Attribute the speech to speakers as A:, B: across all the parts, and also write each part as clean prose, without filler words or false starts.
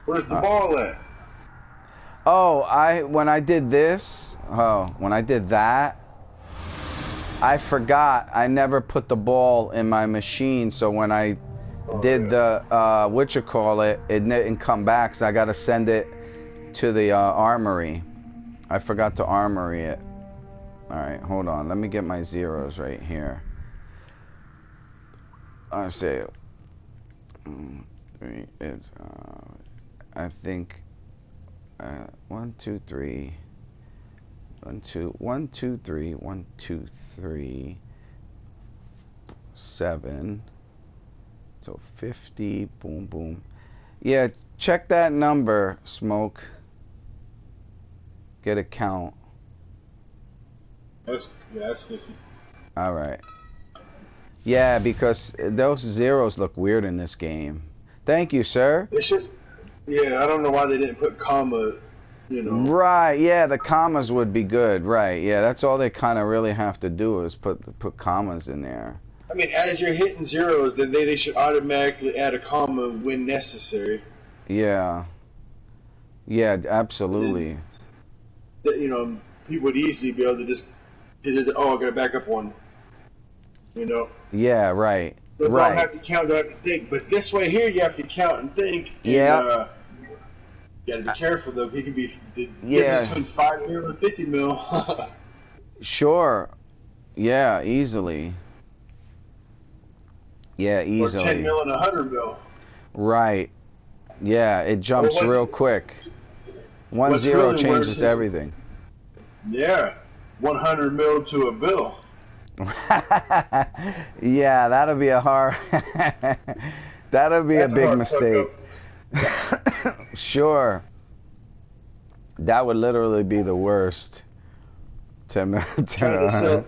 A: Where's the ball at?
B: Oh, when I did this, when I did that, I forgot I never put the ball in my machine. So when I
A: Oh
B: did
A: yeah.
B: the what you call it, it didn't come back. So I got to send it to the armory. I forgot to armory it. All right, hold on. Let me get my zeros right here. I say, three. It's I think 1, 2, 3. 1, 2, 1, 2, 3, 1, 2, 3, 7. So 50. Boom, boom. Yeah, check that number, Smoke. Get a count.
A: That's 50.
B: All right. Yeah, because those zeros look weird in this game. Thank you, sir.
A: They should. Yeah, I don't know why they didn't put comma. You know.
B: Right, yeah, the commas would be good. Right, yeah, that's all they kind of really have to do is put commas in there.
A: I mean, as you're hitting zeros, then they should automatically add a comma when necessary.
B: Yeah, yeah,
A: And then,
B: absolutely.
A: people would easily be able to just, oh, I gotta back up one. You know.
B: Yeah, right,
A: They don't
B: right.
A: have to count, don't have to think. But this way here, you have to count and think. And
B: Yeah,
A: you gotta be careful though. He could be the difference
B: yeah,
A: between 5 mil and 50 mil.
B: sure. Yeah, easily. Yeah,
A: Or 10
B: easily.
A: mil and 100 mil.
B: Right. Yeah, it
A: Or
B: jumps real quick. One
A: what's
B: zero
A: really worse
B: changes
A: is,
B: everything.
A: yeah, 100 mil to a bill.
B: Yeah, that'll be a hard. That'll be a
A: That's a
B: big
A: hard fuck up.
B: mistake. Sure. That would literally be the worst. 10 mil,
A: Trying to sell,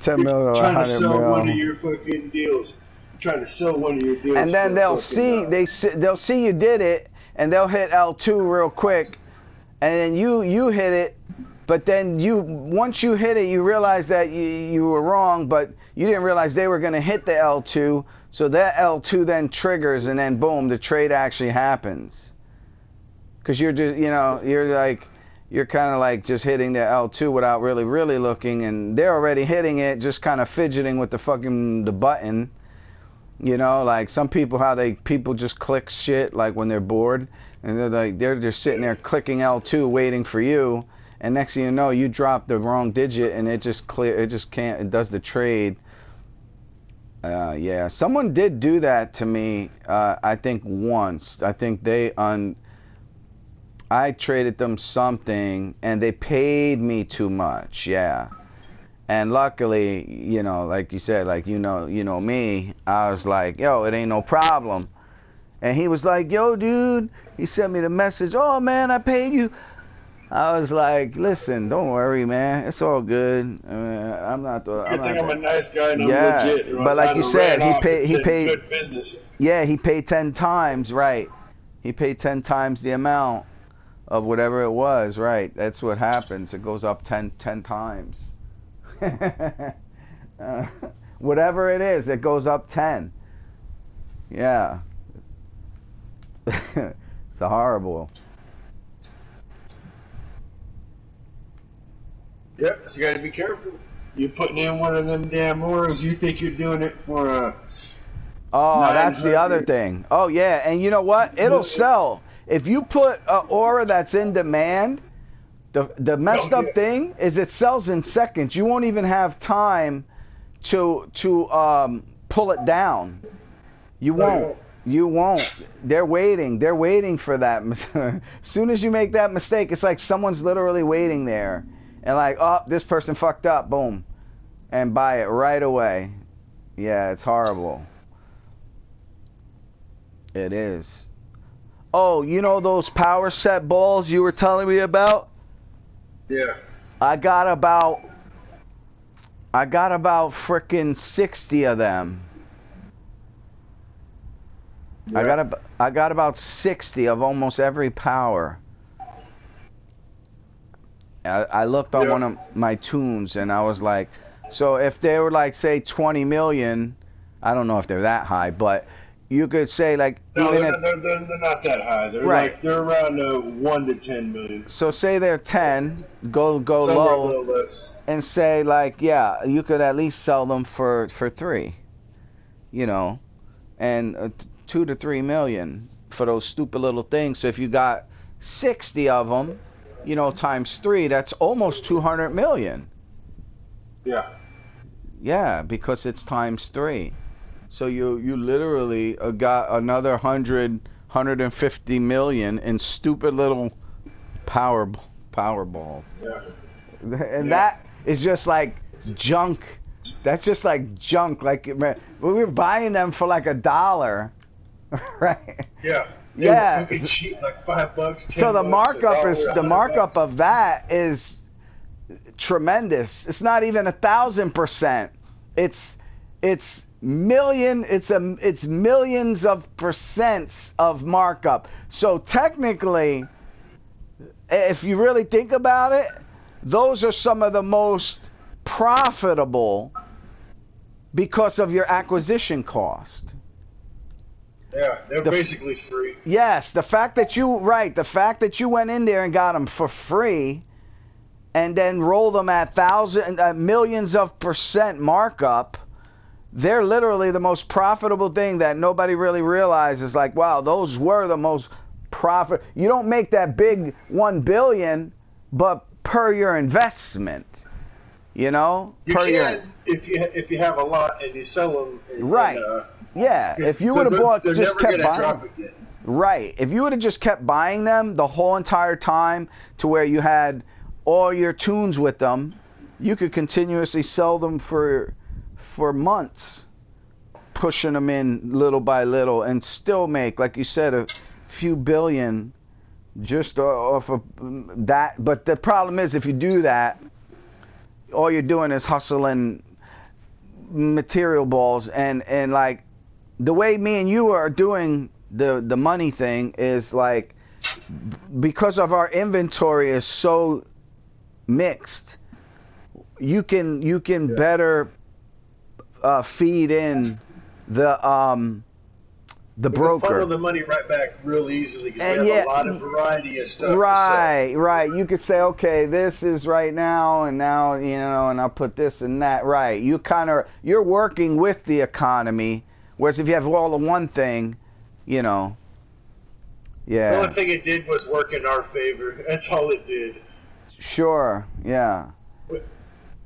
B: 10
A: you're
B: mil or
A: trying to
B: 100
A: sell one of
B: mil.
A: your fucking deals. You're trying to sell one of your deals
B: And then
A: for a
B: they'll
A: fucking.
B: see they'll see you did it, and they'll hit L2 real quick, and then you hit it, but then once you hit it, you realize that you were wrong, but you didn't realize they were going to hit the L2, so that L2 then triggers, and then boom, the trade actually happens. Because you're just, you're kind of like just hitting the L2 without really looking, and they're already hitting it, just kind of fidgeting with the button. Like some people, people just click shit like when they're bored, and they're just sitting there clicking L2 waiting for you, and next thing you know, you drop the wrong digit, and it just can't, it does the trade. Yeah, someone did do that to me. I think once. I think I traded them something, and they paid me too much. Yeah. And luckily, like you said, like me, I was like, yo, it ain't no problem. And he was like, yo, dude, he sent me the message, oh man, I paid you. I was like, listen, don't worry, man, it's all good. I'm
A: Good thing
B: not
A: I'm a
B: the,
A: nice guy and I'm
B: yeah.
A: legit, or
B: But
A: else I'd
B: like you
A: have
B: said,
A: ran off and said good business.
B: yeah, he paid 10 times, right? He paid 10 times the amount of whatever it was, right? That's what happens. It goes up 10 times. uh, Whatever it is, it goes up 10. Yeah. It's horrible.
A: Yep, so you got to be careful. You're putting in one of them damn auras. You think you're doing it for
B: Oh, that's the other
A: 900
B: thing. Oh, yeah. And you know what? It'll
A: million.
B: sell. If you put an aura that's in demand, the
A: Oh
B: messed up
A: yeah,
B: thing is it sells in seconds. You won't even have time to pull it down. You
A: no, you
B: won't.
A: won't.
B: You won't. They're waiting. They're waiting for that. As soon as you make that mistake, it's like someone's literally waiting there. And like, oh, this person fucked up. Boom. And buy it right away. Yeah, it's horrible. It is. Oh, you know those power set balls you were telling me about?
A: Yeah,
B: I got about I got about frickin' 60 of them.
A: yeah,
B: I got about 60 of almost every power. I looked on
A: yeah.
B: one of my tunes and I was like, so if they were like say 20 million, I don't know if they're that high, but you could say like
A: No,
B: even
A: they're,
B: if
A: they're not that high. They're
B: right.
A: like they're around 1 to 10 million.
B: So say they're 10, go
A: Somewhere a
B: low
A: little less.
B: and say like, yeah, you could at least sell them for 3, you know, and 2 to 3 million for those stupid little things. So if you got 60 of them, you know, times 3, that's almost 200 million.
A: Yeah.
B: Yeah, because it's times 3. So you literally got another 150 million in stupid little power balls.
A: Yeah.
B: And that is just like junk. That's just like junk. Like we were buying them for like $1, right?
A: Yeah.
B: Yeah.
A: They were cheap, like $5.
B: So the markup is
A: $1,
B: the markup
A: $100.
B: of that is tremendous. It's not even 1,000%. It's millions of percents of markup. So technically, if you really think about it, those are some of the most profitable because of your acquisition cost.
A: Yeah, they're basically free.
B: Yes, the fact that you went in there and got them for free and then rolled them at millions of percent markup, they're literally the most profitable thing that nobody really realizes. Like, wow, those were the most profit. You don't make that big 1 billion, but per your investment, you know.
A: You can if you have a lot and you sell them.
B: Right. Yeah. If you would have bought,
A: they're
B: just
A: never
B: kept
A: gonna drop
B: buying.
A: again.
B: Right. If you would have just kept buying them the whole entire time to where you had all your tunes with them, you could continuously sell them for months, pushing them in little by little, and still make, like you said, a few billion just off of that. But the problem is, if you do that, all you're doing is hustling material balls, and like the way me and you are doing the money thing is like, because of our inventory is so mixed, you can better feed in the broker.
A: Funnel the money right back real easily because we have a lot of variety of stuff.
B: Right. You could say, okay, this is right now, and now, you know, and I'll put this and that. Right. You're working with the economy, whereas if you have all the one thing, you know. Yeah.
A: The only thing it did was work in our favor. That's all it did.
B: Sure. Yeah.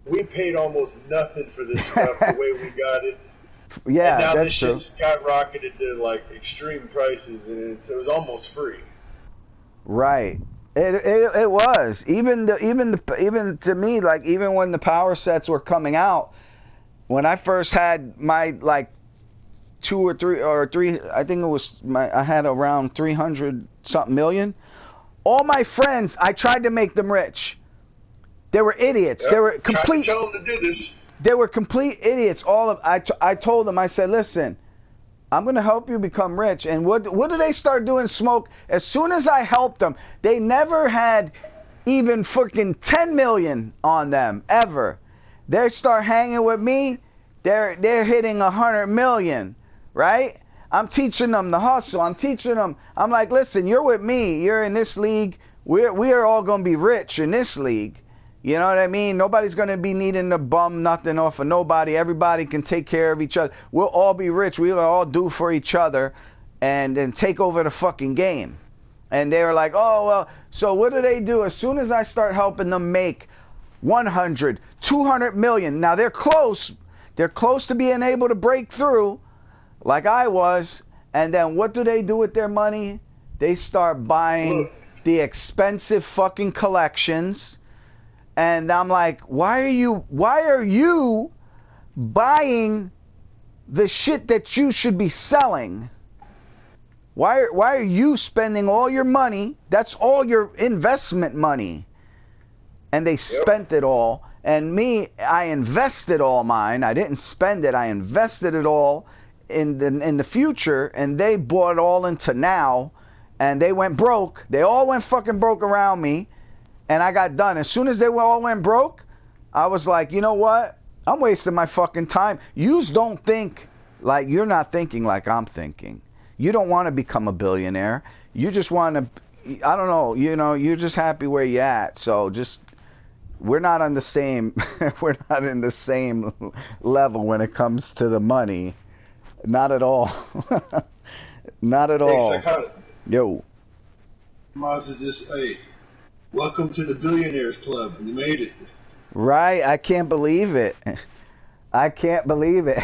A: We paid almost nothing for this stuff the way we got it.
B: Yeah,
A: and now
B: that's
A: this
B: true.
A: shit skyrocketed to like extreme prices, and so it was almost free.
B: Right. It was even to me, like, even when the power sets were coming out, when I first had my like 2 or 3, I think it was I had around 300 something million. All my friends, I tried to make them rich. They were idiots.
A: Yep.
B: They were complete.
A: Tell them to do this.
B: They were complete idiots. I told them, I said, listen, I'm going to help you become rich. And what do they start doing? Smoke. As soon as I helped them, they never had even fucking 10 million on them, ever. They start hanging with me, they're hitting 100 million, right? I'm teaching them the hustle. I'm teaching them. I'm like, listen, you're with me. You're in this league. We are all going to be rich in this league. You know what I mean? Nobody's going to be needing to bum nothing off of nobody. Everybody can take care of each other. We'll all be rich. We'll all do for each other and then take over the fucking game. And they were like, oh, well, so what do they do? As soon as I start helping them make 100, 200 million. Now they're close. They're close to being able to break through like I was. And then what do they do with their money? They start buying the expensive fucking collections. And I'm like, why are you buying the shit that you should be selling? Why are you spending all your money? That's all your investment money. And they spent it all. And me, I invested all mine. I didn't spend it. I invested it all in the future. And they bought it all into now. And they went broke. They all went fucking broke around me. And I got done. As soon as they all went broke, I was like, you know what? I'm wasting my fucking time. Yous don't think Like, you're not thinking like I'm thinking. You don't want to become a billionaire. You just want to, I don't know, you're just happy where you're at. So just, we're not on the same, we're not in the same level when it comes to the money. Not at all. Not at all.
A: Psychotic.
B: Yo.
A: Mazda just, hey, welcome to the Billionaires Club. You made it.
B: Right? I can't believe it. I can't believe it.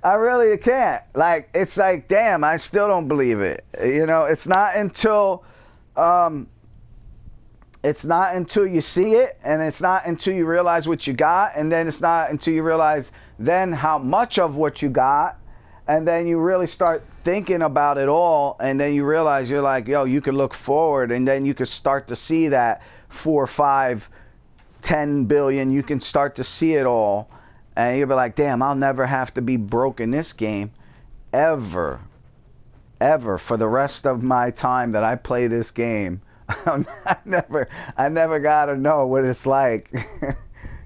B: I really can't. Like, it's like, damn, I still don't believe it. It's not until you see it, and it's not until you realize what you got, and then it's not until you realize then how much of what you got, and then you really start thinking about it all, and then you realize you're like, yo, you can look forward, and then you can start to see that 4, 5, 10 billion, you can start to see it all, and you'll be like, damn, I'll never have to be broke in this game ever for the rest of my time that I play this game. I never gotta know what it's like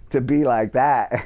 B: to be like that.